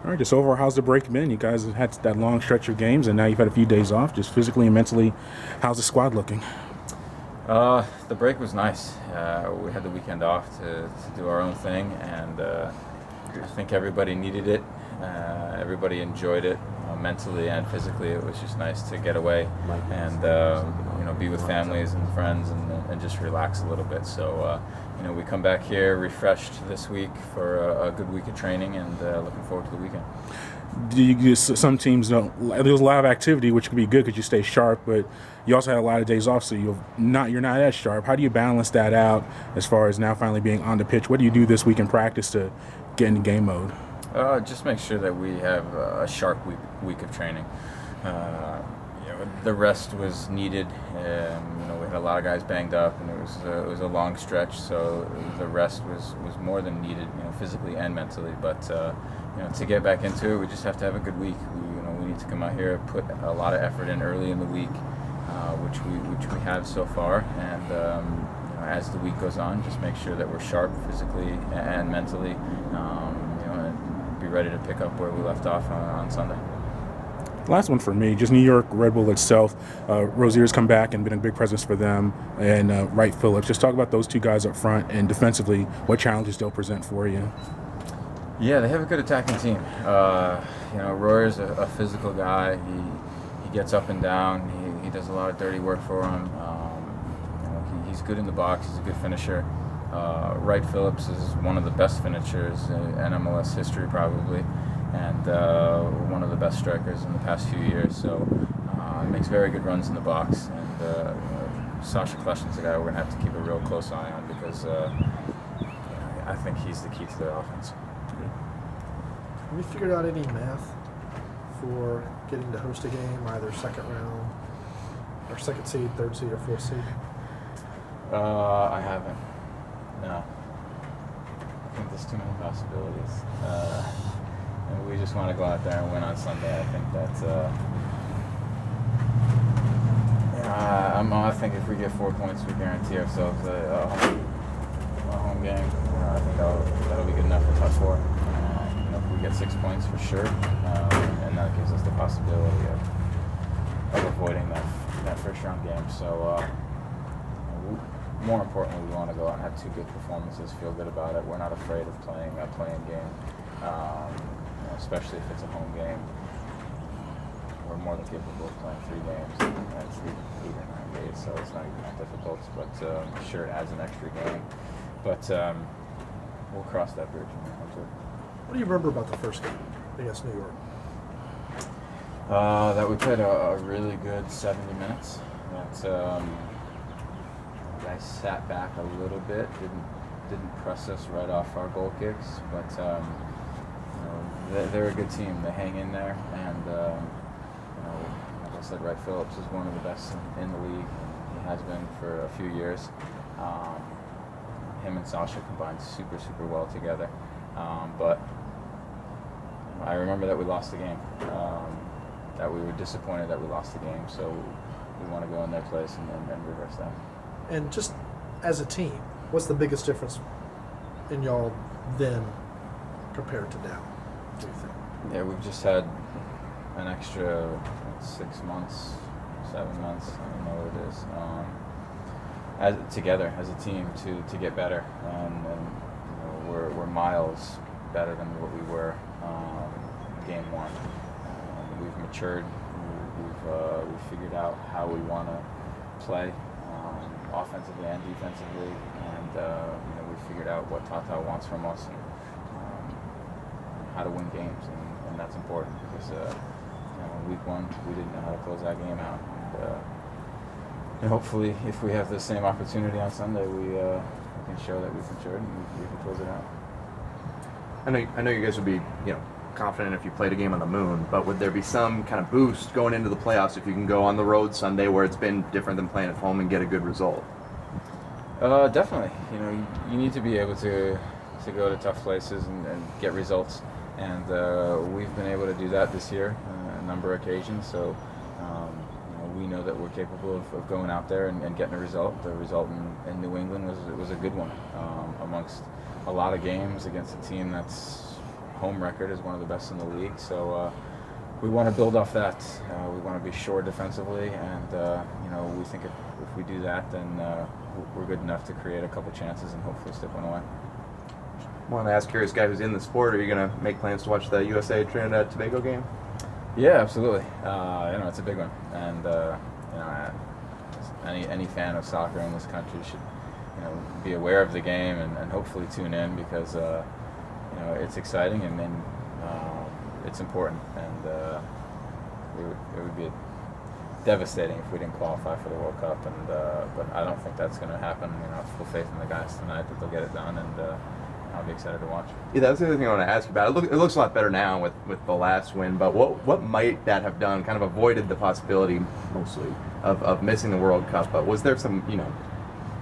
All right, just overall, how's the break been? You guys have had that long stretch of games, and now you've had a few days off. Just physically and mentally, how's the squad looking? The break was nice. We had the weekend off to do our own thing, and I think everybody needed it. Everybody enjoyed it, mentally and physically. It was just nice to get away and be with families and friends and just relax a little bit. So we come back here refreshed this week for a good week of training, and looking forward to the weekend. Some teams don't. There's a lot of activity, which can be good because you stay sharp, but you also had a lot of days off, so you're not as sharp. How do you balance that out as far as now finally being on the pitch? What do you do this week in practice to get into game mode? Just make sure that we have a sharp week of training. The rest was needed. We had a lot of guys banged up, and it was a long stretch, so the rest was more than needed, physically and mentally. But to get back into it, we just have to have a good week. We need to come out here, put a lot of effort in early in the week, which we have so far, and as the week goes on, just make sure that we're sharp physically and mentally, and be ready to pick up where we left off on Sunday. Last one for me, just New York Red Bull itself. Rozier's come back and been a big presence for them, and Wright Phillips. Just talk about those two guys up front and defensively, what challenges they'll present for you. Yeah, they have a good attacking team. Royer's a physical guy. He gets up and down. He does a lot of dirty work for him. He's good in the box. He's a good finisher. Wright Phillips is one of the best finishers in MLS history, probably, and one of the best strikers in the past few years. So he makes very good runs in the box. And Sasha Kleshin's a guy we're going to have to keep a real close eye on because I think he's the key to their offense. Have you figured out any math for getting to host a game, either second round or second seed, third seed, or fourth seed? I haven't. No. I think there's too many possibilities. And we just want to go out there and win on Sunday. I think that's. I think if we get 4 points, we guarantee ourselves a home game. I think that'll be good enough for top four. If we get 6 points for sure, and that gives us the possibility of avoiding that first round game. So, more importantly, we want to go out and have two good performances, feel good about it. We're not afraid of playing a playing game, especially if it's a home game. We're more than capable of playing 3 games, and it's 8 or 9 days, so it's not even that difficult. But sure, it adds an extra game. But we'll cross that bridge when we come to it. What do you remember about the first game against New York? That we played a really good 70 minutes. That I sat back a little bit, didn't press us right off our goal kicks, but they're a good team. They hang in there, and like I said, Wright Phillips is one of the best in the league. He has been for a few years. Him and Sasha combined super well together. But I remember that we lost the game, that we were disappointed that we lost the game, so we want to go in their place and reverse that. And just as a team, what's the biggest difference in y'all then compared to now, do you think? Yeah, we've just had an extra 6 months, 7 months, I don't know what it is, together as a team to get better, and we're miles better than what we were game one. We've matured. We've figured out how we want to play, offensively and defensively, and we figured out what Tata wants from us and how to win games, and that's important because week one we didn't know how to close that game out, and hopefully if we have the same opportunity on Sunday, we can show that we've matured and we can close it out. I know you guys would be confident if you played a game on the moon, but would there be some kind of boost going into the playoffs if you can go on the road Sunday where it's been different than playing at home and get a good result? Definitely. You need to be able to go to tough places and get results, and we've been able to do that this year on a number of occasions. So we know that we're capable of going out there and getting a result. The result in New England was a good one, amongst a lot of games against a team that's home record is one of the best in the league. So we want to build off that. We want to be sure defensively, and we think if we do that, then we're good enough to create a couple chances and hopefully slip one away. I want to ask, curious guy who's in the sport, are you going to make plans to watch the USA Trinidad Tobago game? Yeah, absolutely. It's a big one, and any fan of soccer in this country should be aware of the game and hopefully tune in, because it's exciting and then it's important, and it would be devastating if we didn't qualify for the World Cup, and but I don't think that's going to happen. I have full faith in the guys tonight that they'll get it done, and I'll be excited to watch. Yeah, that's the other thing I want to ask you about. It looks a lot better now with the last win, but what might that have done? Kind of avoided the possibility, mostly, of missing the World Cup. But was there some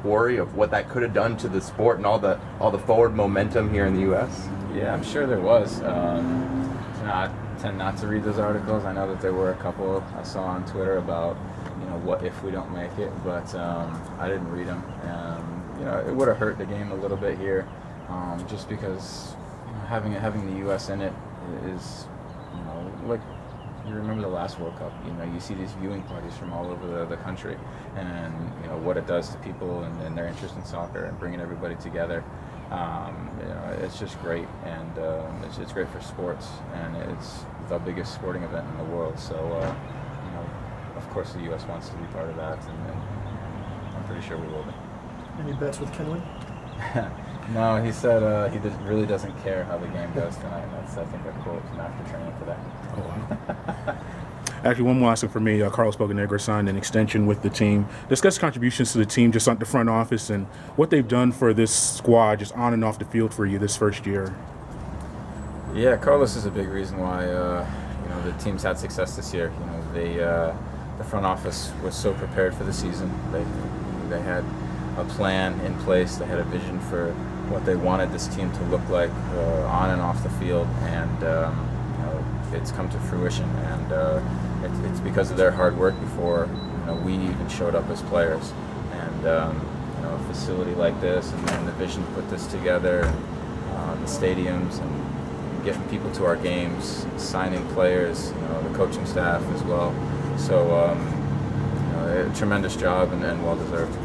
worry of what that could have done to the sport and all the forward momentum here in the U.S.? Yeah, I'm sure there was. I tend not to read those articles. I know that there were a couple I saw on Twitter about what if we don't make it, but I didn't read them. It would have hurt the game a little bit here. Just because having the U.S. in it is, like you remember the last World Cup. You see these viewing parties from all over the country, and what it does to people and their interest in soccer and bringing everybody together. It's just great, and it's great for sports, and it's the biggest sporting event in the world. So, of course, the U.S. wants to be part of that, and I'm pretty sure we will be. Any bets with Kenley? No, he said he really doesn't care how the game goes tonight. That's, I think, a quote from after training today. Oh, wow. Actually, one more last thing for me. Carlos Bocanegra signed an extension with the team. Discuss contributions to the team, just on the front office, and what they've done for this squad, just on and off the field for you this first year. Yeah, Carlos is a big reason why the team's had success this year. The front office was so prepared for the season. They had a plan in place. They had a vision for what they wanted this team to look like on and off the field, and it's come to fruition. And it's because of their hard work before we even showed up as players. And a facility like this, and the vision to put this together, and the stadiums, and getting people to our games, signing players, the coaching staff as well. So a tremendous job, and well deserved.